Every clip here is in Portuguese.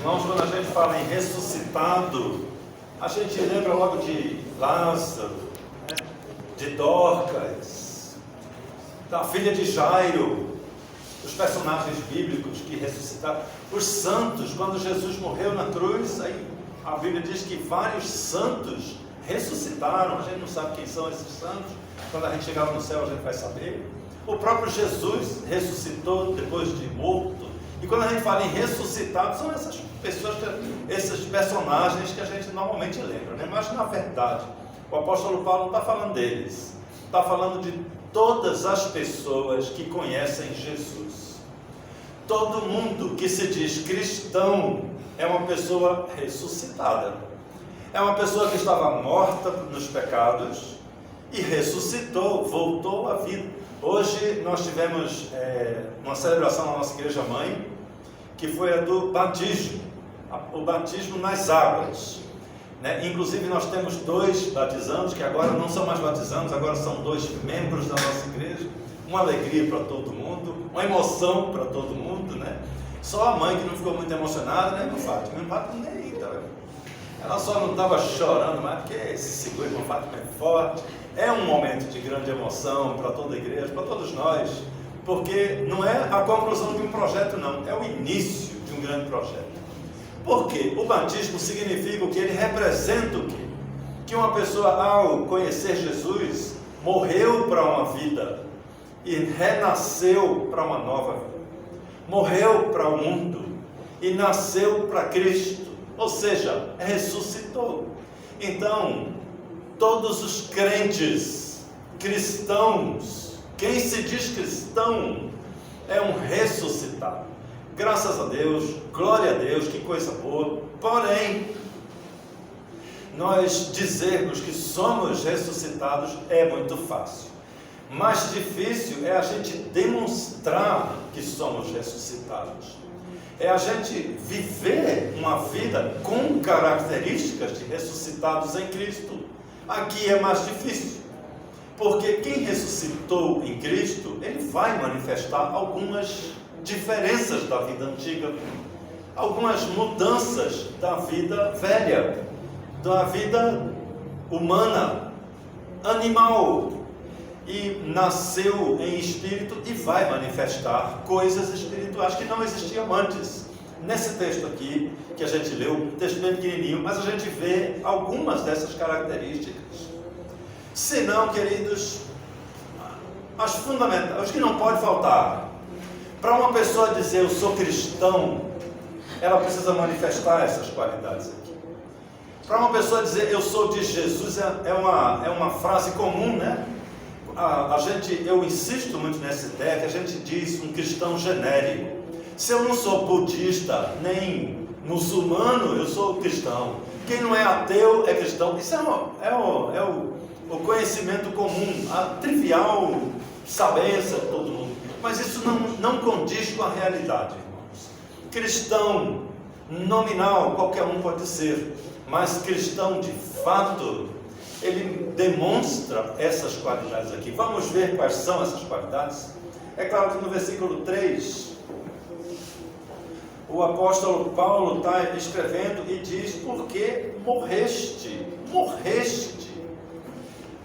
Irmãos, quando a gente fala em ressuscitado, a gente lembra logo de Lázaro, né? De Dorcas, da filha de Jairo, os personagens bíblicos que ressuscitaram, os santos. Quando Jesus morreu na cruz, aí a Bíblia diz que vários santos ressuscitaram. A gente não sabe quem são esses santos. Quando a gente chegar no céu a gente vai saber. O próprio Jesus ressuscitou depois de morto. E quando a gente fala em ressuscitado, são essas pessoas, esses personagens que a gente normalmente lembra, né? Mas na verdade, o apóstolo Paulo não está falando deles, está falando de todas as pessoas que conhecem Jesus. Todo mundo que se diz cristão é uma pessoa ressuscitada, é uma pessoa que estava morta nos pecados e ressuscitou, voltou à vida. Hoje nós tivemos uma celebração na nossa igreja mãe, que foi a do batismo, o batismo nas águas, né? Inclusive nós temos 2 batizandos, que agora não são mais batizandos, agora são 2 membros da nossa igreja. Uma alegria para todo mundo, uma emoção para todo mundo, né? Só a mãe que não ficou muito emocionada, né, irmã Fátima? Irmã Fátima nem aí, tá vendo? Ela só não estava chorando mais, porque esse seguro, irmã Fátima, é forte. É um momento de grande emoção para toda a igreja, para todos nós, porque não é a conclusão de um projeto, não, é o início de um grande projeto. Porque o batismo significa o que? Ele representa o quê? Que uma pessoa, ao conhecer Jesus, morreu para uma vida e renasceu para uma nova vida. Morreu para o mundo e nasceu para Cristo, ou seja, ressuscitou. Então, todos os crentes, cristãos, quem se diz cristão é um ressuscitado. Graças a Deus, glória a Deus, que coisa boa. Porém, nós dizermos que somos ressuscitados é muito fácil. Mais difícil é a gente demonstrar que somos ressuscitados. É a gente viver uma vida com características de ressuscitados em Cristo. Aqui é mais difícil, porque quem ressuscitou em Cristo, ele vai manifestar algumas diferenças da vida antiga, algumas mudanças da vida velha, da vida humana, animal, e nasceu em espírito e vai manifestar coisas espirituais que não existiam antes. Nesse texto aqui, que a gente leu, um texto bem pequenininho, mas a gente vê algumas dessas características. Se não, queridos, as fundamentais, os que não pode faltar. Para uma pessoa dizer eu sou cristão, ela precisa manifestar essas qualidades aqui. Para uma pessoa dizer eu sou de Jesus, é uma frase comum, né? Eu insisto muito nessa ideia que a gente diz um cristão genérico. Se eu não sou budista, nem muçulmano, eu sou cristão. Quem não é ateu é cristão. Isso é o conhecimento comum, a trivial sabência de todo mundo. Mas isso não condiz com a realidade, irmãos. Cristão nominal, qualquer um pode ser. Mas cristão de fato, ele demonstra essas qualidades aqui. Vamos ver quais são essas qualidades. É claro que no versículo 3, o apóstolo Paulo está escrevendo e diz, porque morreste.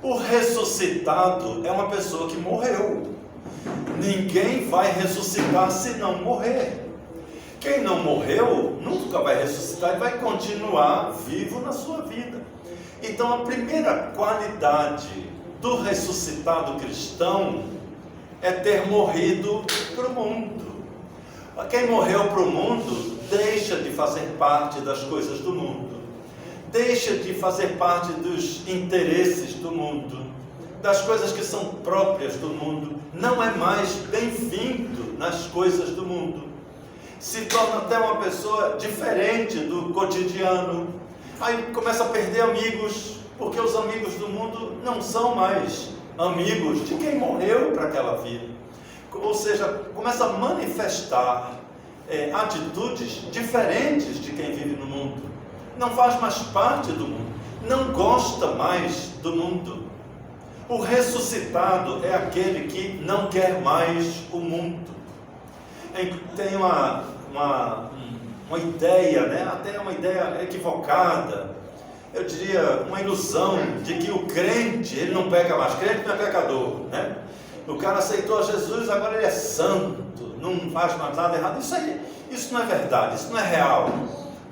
O ressuscitado é uma pessoa que morreu. Ninguém vai ressuscitar se não morrer. Quem não morreu, nunca vai ressuscitar e vai continuar vivo na sua vida. Então a primeira qualidade do ressuscitado cristão é ter morrido para o mundo. Quem morreu para o mundo deixa de fazer parte das coisas do mundo, deixa de fazer parte dos interesses do mundo, das coisas que são próprias do mundo, não é mais bem-vindo nas coisas do mundo, se torna até uma pessoa diferente do cotidiano. Aí começa a perder amigos, porque os amigos do mundo não são mais amigos de quem morreu para aquela vida. Ou seja, começa a manifestar atitudes diferentes de quem vive no mundo. Não faz mais parte do mundo, não gosta mais do mundo. O ressuscitado é aquele que não quer mais o mundo. Tem uma ideia, né? Até uma ideia equivocada, eu diria uma ilusão de que o crente, ele não peca mais, crente não é pecador, né? O cara aceitou Jesus, agora ele é santo, não faz mais nada errado. Isso não é verdade, isso não é real.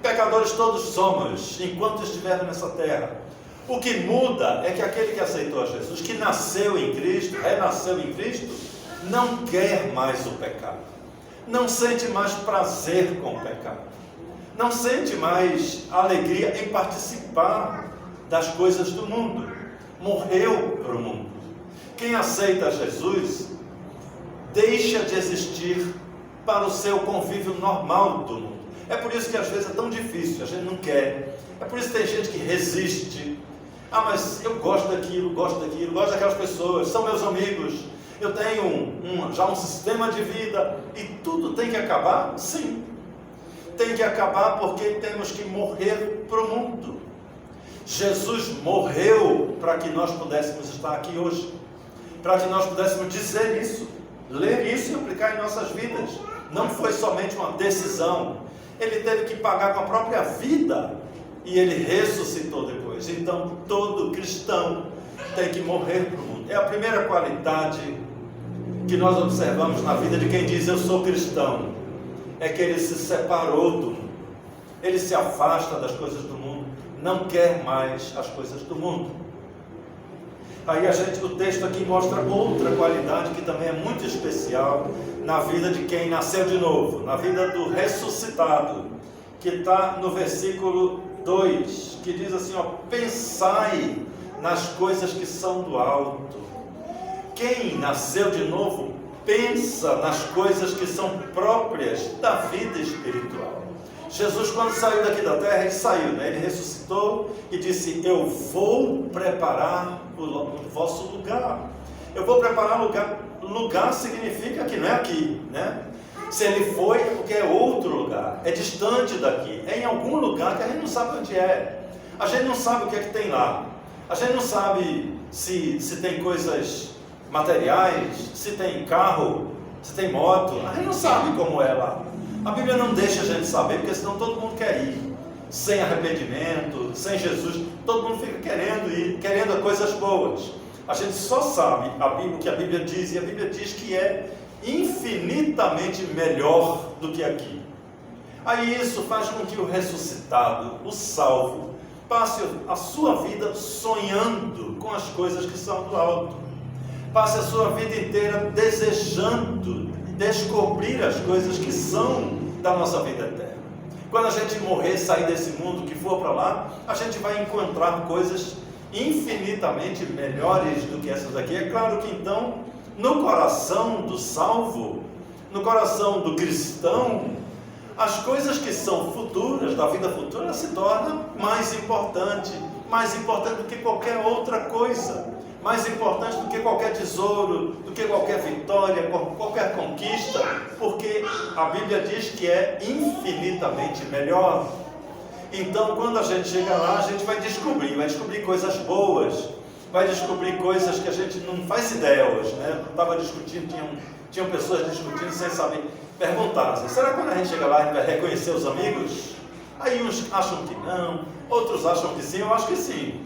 Pecadores todos somos, enquanto estivermos nessa terra. O que muda é que aquele que aceitou a Jesus, que nasceu em Cristo, renasceu em Cristo, não quer mais o pecado, não sente mais prazer com o pecado, não sente mais alegria em participar das coisas do mundo, morreu para o mundo. Quem aceita Jesus deixa de existir para o seu convívio normal do mundo. É por isso que às vezes é tão difícil, a gente não quer. É por isso que tem gente que resiste. Ah, mas eu gosto daquilo, gosto daquelas pessoas, são meus amigos, eu tenho já um sistema de vida e tudo tem que acabar? Sim, tem que acabar porque temos que morrer para o mundo. Jesus morreu para que nós pudéssemos estar aqui hoje, para que nós pudéssemos dizer isso, ler isso e aplicar em nossas vidas. Não foi somente uma decisão, ele teve que pagar com a própria vida e ele ressuscitou depois. Então todo cristão tem que morrer para o mundo. É a primeira qualidade que nós observamos na vida de quem diz eu sou cristão, é que ele se separou do mundo, ele se afasta das coisas do mundo, não quer mais as coisas do mundo. Aí o texto aqui mostra outra qualidade que também é muito especial na vida de quem nasceu de novo, na vida do ressuscitado, que está no versículo 2, que diz assim, pensai nas coisas que são do alto. Quem nasceu de novo pensa nas coisas que são próprias da vida espiritual. Jesus, quando saiu daqui da terra, ele saiu, né? Ele ressuscitou e disse, eu vou preparar o vosso lugar. Eu vou preparar lugar. Lugar significa que não é aqui, né? Se ele foi, é porque é outro lugar, é distante daqui, é em algum lugar que a gente não sabe onde é. A gente não sabe o que é que tem lá. A gente não sabe se tem coisas materiais, se tem carro, se tem moto. A gente não sabe como é lá. A Bíblia não deixa a gente saber, porque senão todo mundo quer ir. Sem arrependimento, sem Jesus, todo mundo fica querendo ir, querendo coisas boas. A gente só sabe o que a Bíblia diz, e a Bíblia diz que é infinitamente melhor do que aqui. Aí isso faz com que o ressuscitado, o salvo, passe a sua vida sonhando com as coisas que são do alto. Passe a sua vida inteira desejando descobrir as coisas que são da nossa vida eterna. Quando a gente morrer, sair desse mundo, que for para lá, a gente vai encontrar coisas infinitamente melhores do que essas aqui. É claro que então, no coração do salvo, no coração do cristão, as coisas que são futuras, da vida futura, se tornam mais importante do que qualquer outra coisa, mais importante do que qualquer tesouro, do que qualquer vitória, qualquer conquista, porque a Bíblia diz que é infinitamente melhor. Então, quando a gente chega lá, a gente vai descobrir coisas boas, vai descobrir coisas que a gente não faz ideia hoje, né? Eu estava discutindo, tinham pessoas discutindo sem saber, perguntar assim, será que quando a gente chega lá a gente vai reconhecer os amigos? Aí uns acham que não, outros acham que sim, eu acho que sim.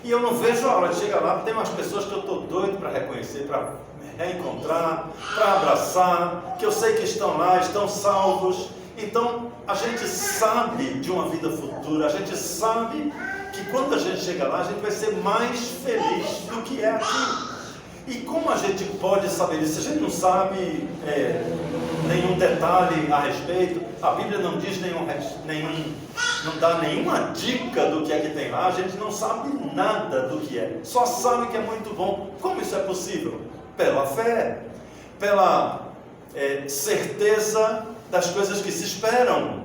E eu não vejo a hora de chegar lá, tem umas pessoas que eu estou doido para reconhecer, para reencontrar, para abraçar, que eu sei que estão lá, estão salvos. Então, a gente sabe de uma vida futura, a gente sabe que quando a gente chega lá, a gente vai ser mais feliz do que é aqui. E como a gente pode saber isso? A gente não sabe nenhum detalhe a respeito, a Bíblia não diz não dá nenhuma dica do que é que tem lá, a gente não sabe nada do que é, só sabe que é muito bom. Como isso é possível? Pela fé, pela certeza das coisas que se esperam,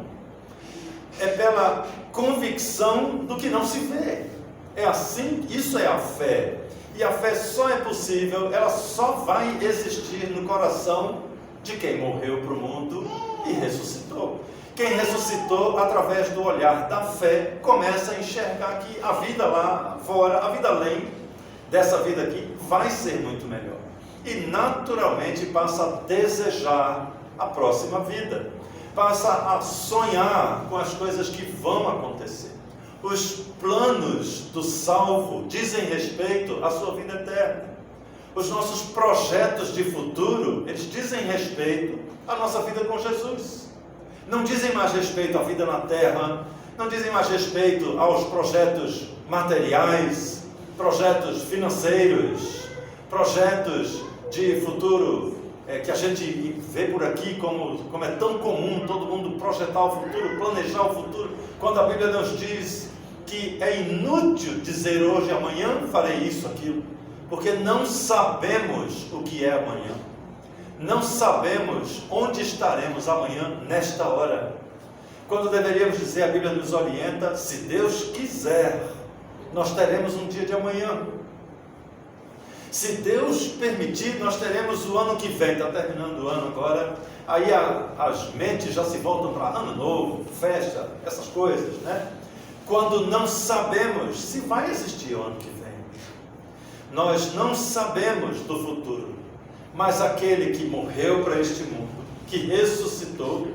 é pela convicção do que não se vê. É assim, isso é a fé. E a fé só é possível, ela só vai existir no coração de quem morreu para o mundo e ressuscitou. Quem ressuscitou, através do olhar da fé, começa a enxergar que a vida lá fora, a vida além dessa vida aqui, vai ser muito melhor. E naturalmente passa a desejar a próxima vida. passa a sonhar com as coisas que vão acontecer. Os planos do salvo dizem respeito à sua vida eterna. Os nossos projetos de futuro, eles dizem respeito à nossa vida com Jesus. Não dizem mais respeito à vida na terra, não dizem mais respeito aos projetos materiais, projetos financeiros, projetos de futuro que a gente vê por aqui como é tão comum todo mundo projetar o futuro, planejar o futuro, quando a Bíblia nos diz que é inútil dizer hoje, amanhã farei isso, aquilo, porque não sabemos o que é amanhã, não sabemos onde estaremos amanhã, nesta hora, quando deveríamos dizer, a Bíblia nos orienta, se Deus quiser, nós teremos um dia de amanhã. Se Deus permitir, nós teremos o ano que vem, está terminando o ano agora, aí as mentes já se voltam para ano novo, festa, essas coisas, né? Quando não sabemos se vai existir o ano que vem. Nós não sabemos do futuro, mas aquele que morreu para este mundo, que ressuscitou,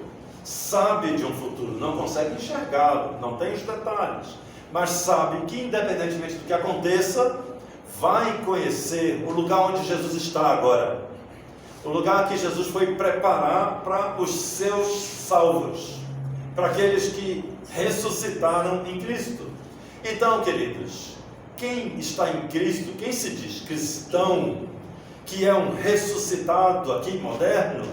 sabe de um futuro, não consegue enxergá-lo, não tem os detalhes, mas sabe que independentemente do que aconteça, vai conhecer o lugar onde Jesus está agora, o lugar que Jesus foi preparar para os seus salvos, para aqueles que ressuscitaram em Cristo. Então, queridos, quem está em Cristo, quem se diz cristão, que é um ressuscitado aqui moderno,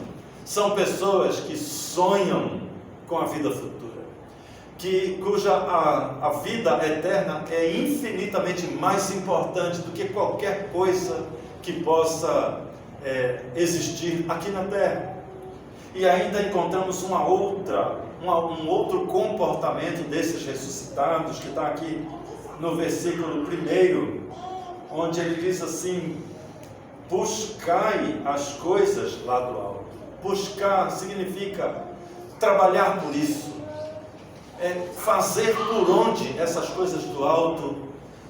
são pessoas que sonham com a vida futura, cuja a vida eterna é infinitamente mais importante do que qualquer coisa que possa existir aqui na terra. E ainda encontramos um outro comportamento desses ressuscitados, que está aqui no versículo 1, onde ele diz assim: buscai as coisas lá do alto. Buscar significa trabalhar por isso, fazer por onde essas coisas do alto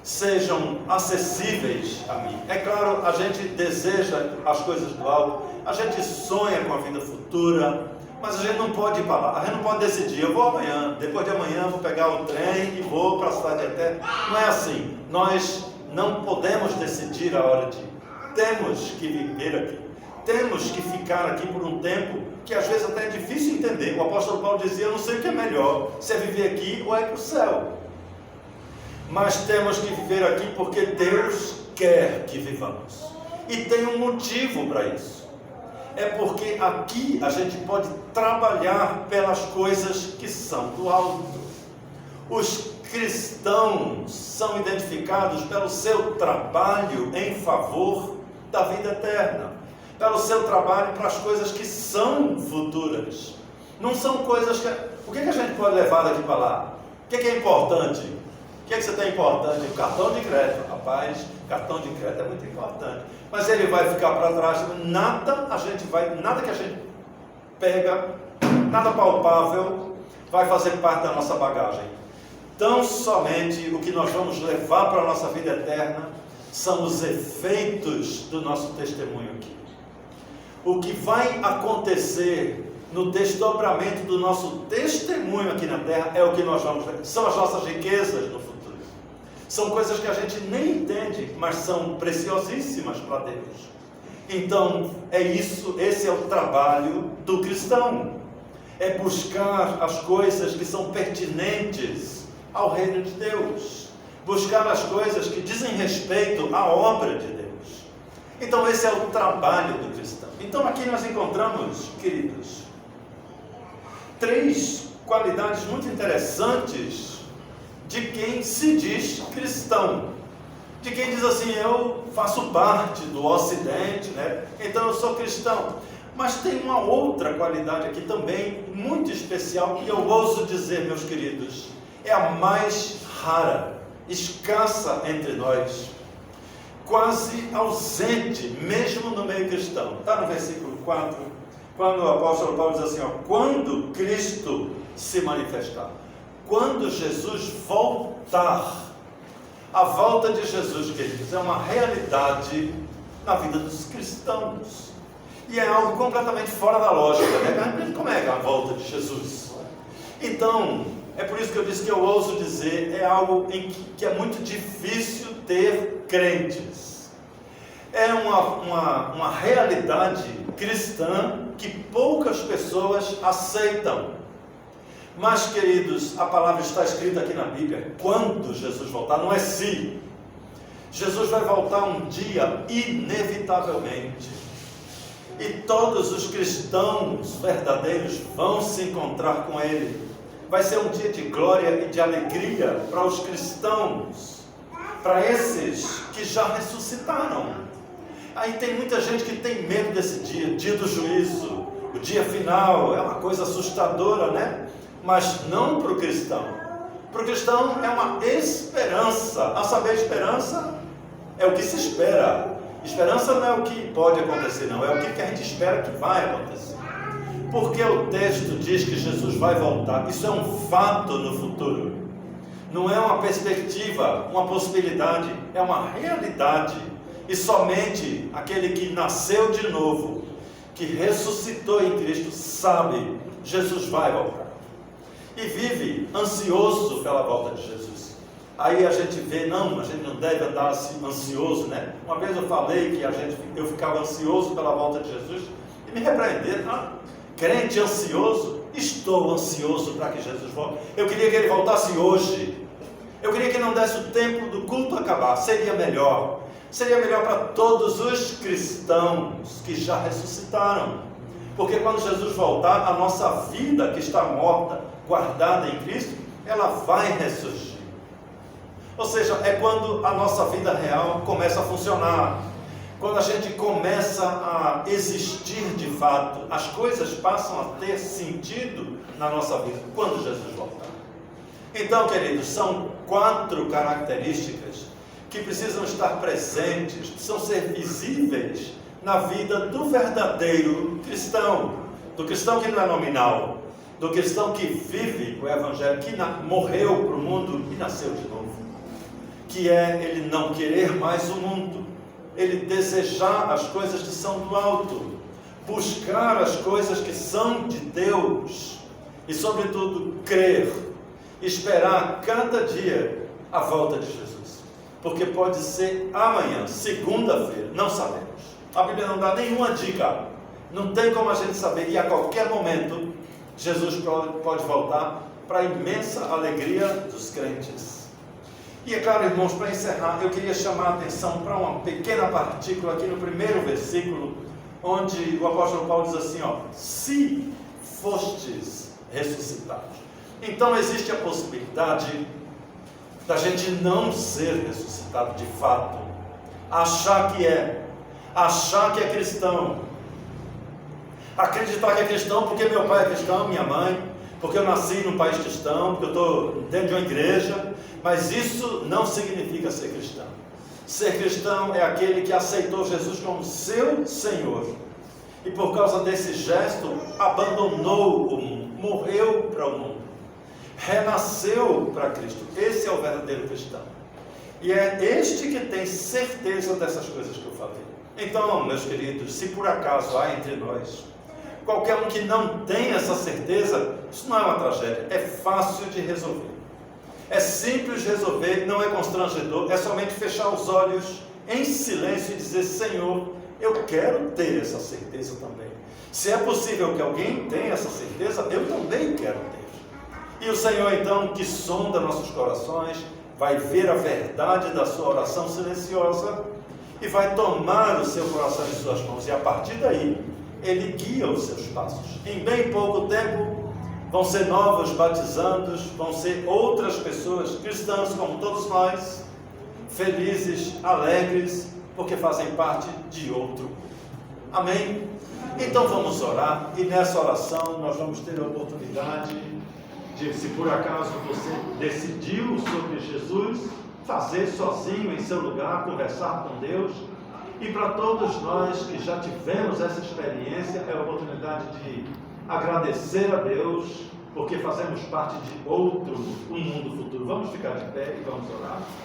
sejam acessíveis a mim. É claro, a gente deseja as coisas do alto, a gente sonha com a vida futura, mas a gente não pode ir para lá, a gente não pode decidir, eu vou amanhã, depois de amanhã vou pegar o trem e vou para a cidade eterna. Não é assim, nós não podemos decidir a hora de ir. Temos que viver aqui, temos que ficar aqui por um tempo que às vezes até é difícil entender. O apóstolo Paulo dizia, eu não sei o que é melhor, se é viver aqui ou é para o céu. Mas temos que viver aqui porque Deus quer que vivamos. E tem um motivo para isso. É porque aqui a gente pode trabalhar pelas coisas que são do alto. Os cristãos são identificados pelo seu trabalho em favor da vida eterna, pelo seu trabalho para as coisas que são futuras. Não são coisas que... O que a gente pode levar daqui para lá? O que é importante? O que você tem importante? O cartão de crédito. Rapaz, cartão de crédito é muito importante. Mas ele vai ficar para trás. Nada que a gente pega, nada palpável, vai fazer parte da nossa bagagem. Tão somente o que nós vamos levar para a nossa vida eterna são os efeitos do nosso testemunho aqui. O que vai acontecer no desdobramento do nosso testemunho aqui na terra é o que nós vamos ver. São as nossas riquezas no futuro. São coisas que a gente nem entende, mas são preciosíssimas para Deus. Então, esse é o trabalho do cristão. É buscar as coisas que são pertinentes ao reino de Deus. Buscar as coisas que dizem respeito à obra de Deus. Então esse é o trabalho do cristão. Então aqui nós encontramos, queridos, 3 qualidades muito interessantes de quem se diz cristão. De quem diz assim, eu faço parte do Ocidente, né? Então eu sou cristão. Mas tem uma outra qualidade aqui também, muito especial, e eu ouso dizer, meus queridos, é a mais rara, escassa entre nós, quase ausente, mesmo no meio cristão. Está no versículo 4, quando o apóstolo Paulo diz assim, quando Cristo se manifestar, quando Jesus voltar. A volta de Jesus, queridos, é uma realidade na vida dos cristãos. E é algo completamente fora da lógica, né? Como é a volta de Jesus? Então, é por isso que eu disse que eu ouso dizer, é algo que é muito difícil ter crentes. É uma realidade cristã que poucas pessoas aceitam. Mas, queridos, a palavra está escrita aqui na Bíblia, quando Jesus voltar, não é se. Jesus vai voltar um dia, inevitavelmente. E todos os cristãos verdadeiros vão se encontrar com Ele. Vai ser um dia de glória e de alegria para os cristãos, para esses que já ressuscitaram. Aí tem muita gente que tem medo desse dia, dia do juízo, o dia final, é uma coisa assustadora, né? Mas não para o cristão. Para o cristão é uma esperança. A saber, esperança é o que se espera. Esperança não é o que pode acontecer, não. É o que a gente espera que vai acontecer. Porque o texto diz que Jesus vai voltar. Isso é um fato no futuro. Não é uma perspectiva, uma possibilidade. É uma realidade. E somente aquele que nasceu de novo, que ressuscitou em Cristo, sabe, Jesus vai voltar. E vive ansioso pela volta de Jesus. Aí a gente vê, a gente não deve andar assim ansioso, né? Uma vez eu falei que eu ficava ansioso pela volta de Jesus, e me repreenderam. Crente ansioso? Estou ansioso para que Jesus volte. Eu queria que ele voltasse hoje. Eu queria que não desse o tempo do culto acabar. Seria melhor. Seria melhor para todos os cristãos que já ressuscitaram. Porque quando Jesus voltar, a nossa vida que está morta, guardada em Cristo, ela vai ressurgir. Ou seja, é quando a nossa vida real começa a funcionar. Quando a gente começa a existir de fato, as coisas passam a ter sentido na nossa vida, quando Jesus voltar. Então, queridos, são 4 características que precisam estar presentes, precisam ser visíveis na vida do verdadeiro cristão, do cristão que não é nominal, do cristão que vive o Evangelho, que morreu para o mundo e nasceu de novo. Que é ele não querer mais o mundo, ele desejar as coisas que são do alto, buscar as coisas que são de Deus e, sobretudo, crer, esperar cada dia a volta de Jesus, porque pode ser amanhã, segunda-feira, não sabemos. A Bíblia não dá nenhuma dica, não tem como a gente saber, e a qualquer momento Jesus pode voltar para a imensa alegria dos crentes. E é claro, irmãos, para encerrar, eu queria chamar a atenção para uma pequena partícula aqui no primeiro versículo, onde o apóstolo Paulo diz assim, se fostes ressuscitados. Então existe a possibilidade da gente não ser ressuscitado de fato, achar que é cristão, acreditar que é cristão porque meu pai é cristão, minha mãe, porque eu nasci num país cristão, porque eu estou dentro de uma igreja, mas isso não significa ser cristão. Ser cristão é aquele que aceitou Jesus como seu Senhor, e por causa desse gesto, abandonou o mundo, morreu para o mundo, renasceu para Cristo. Esse é o verdadeiro cristão. E é este que tem certeza dessas coisas que eu falei. Então, meus queridos, se por acaso há entre nós qualquer um que não tem essa certeza, isso não é uma tragédia, é fácil de resolver. É simples de resolver, não é constrangedor, é somente fechar os olhos em silêncio e dizer, Senhor, eu quero ter essa certeza também. Se é possível que alguém tenha essa certeza, eu também quero ter. E o Senhor, então, que sonda nossos corações, vai ver a verdade da sua oração silenciosa e vai tomar o seu coração em suas mãos. E a partir daí, Ele guia os seus passos. Em bem pouco tempo, vão ser novos batizandos, vão ser outras pessoas cristãs como todos nós, felizes, alegres, porque fazem parte de outro. Amém? Então vamos orar, e nessa oração nós vamos ter a oportunidade de, se por acaso você decidiu sobre Jesus, fazer sozinho em seu lugar, conversar com Deus. E para todos nós que já tivemos essa experiência, é a oportunidade de agradecer a Deus, porque fazemos parte de outro, um mundo futuro. Vamos ficar de pé e vamos orar.